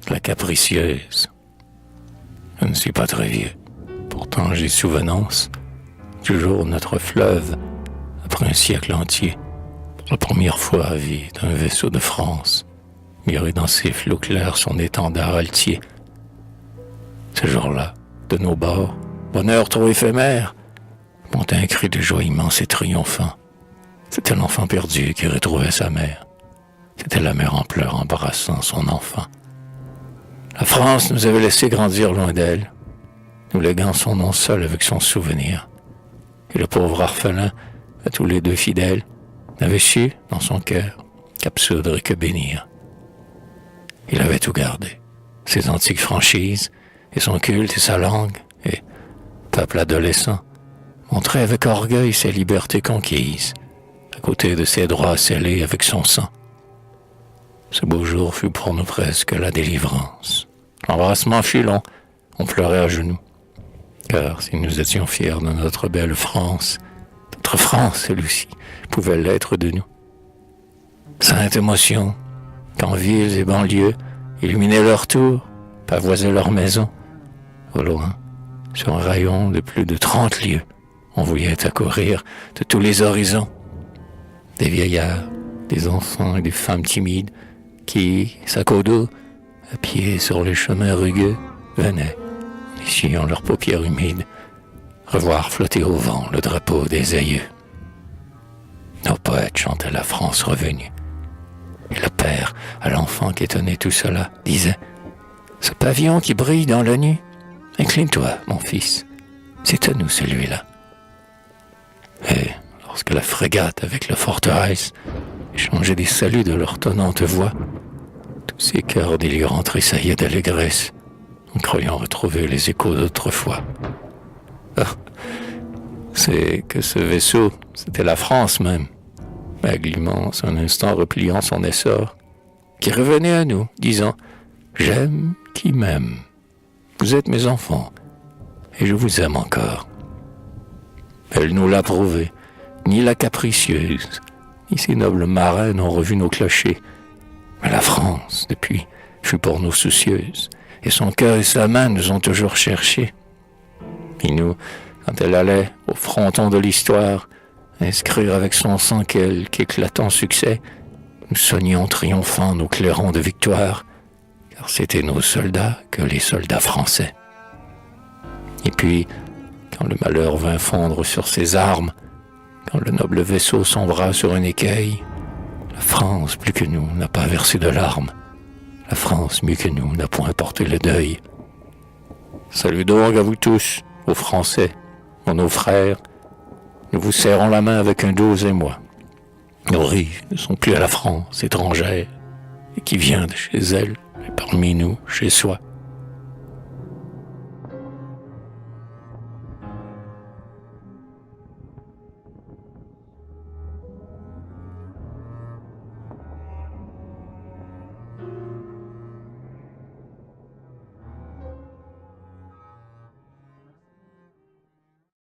la capricieuse. Je ne suis pas très vieux. Pourtant j'ai souvenance du jour où notre fleuve, après un siècle entier, pour la première fois vit d'un vaisseau de France, miré dans ses flots clairs son étendard altier. Ce jour-là, de nos bords, bonheur trop éphémère, montait un cri de joie immense et triomphant. C'était l'enfant perdu qui retrouvait sa mère. C'était la mère en pleurs embrassant son enfant. La France nous avait laissé grandir loin d'elle, nous léguant son nom seul avec son souvenir. Et le pauvre orphelin, à tous les deux fidèles, n'avait su, dans son cœur, qu'absoudre et que bénir. Il avait tout gardé, ses antiques franchises, et son culte et sa langue, et, peuple adolescent, montrait avec orgueil ses libertés conquises, à côté de ses droits scellés avec son sang. Ce beau jour fut pour nous presque la délivrance. L'embrassement fut long, on pleurait à genoux. Car si nous étions fiers de notre belle France, notre France, celle-ci, pouvait l'être de nous. Sainte émotion, quand villes et banlieues illuminaient leur tour, pavoisaient leurs maisons. Au loin, sur un rayon de plus de 30 lieues, on voyait accourir de tous les horizons des vieillards, des enfants et des femmes timides qui, sac au dos, à pied sur les chemins rugueux, venaient, en essuyant leurs paupières humides, revoir flotter au vent le drapeau des aïeux. Nos poètes chantaient la France revenue. Et le père, à l'enfant qui étonnait tout cela, disait « Ce pavillon qui brille dans la nuit, incline-toi, mon fils, c'est à nous celui-là. » Et lorsque la frégate avec la forteresse échangeait des saluts de leur tonnante voix, tous ces cœurs délirants tressaillaient d'allégresse, en croyant retrouver les échos d'autrefois. Ah, c'est que ce vaisseau, c'était la France même, vague immense, un instant repliant son essor, qui revenait à nous, disant « J'aime qui m'aime. Vous êtes mes enfants, et je vous aime encore. » Elle nous l'a prouvé, ni la capricieuse, ni ces nobles marins n'ont revu nos clochers. Mais la France, depuis, fut pour nous soucieuse, et son cœur et sa main nous ont toujours cherchés. Et nous, quand elle allait au fronton de l'histoire, inscrire avec son sang quelque éclatant succès, nous sonnions triomphant nos clairons de victoire, car c'étaient nos soldats que les soldats français. Et puis, quand le malheur vint fondre sur ses armes, quand le noble vaisseau sombra sur un écueil, la France, plus que nous, n'a pas versé de larmes. La France, mieux que nous, n'a point porté le deuil. Salut donc à vous tous, aux Français, nos frères. Nous vous serrons la main avec un doux émoi. Nos rives ne sont plus à la France étrangère, et qui vient de chez elle, et parmi nous, chez soi.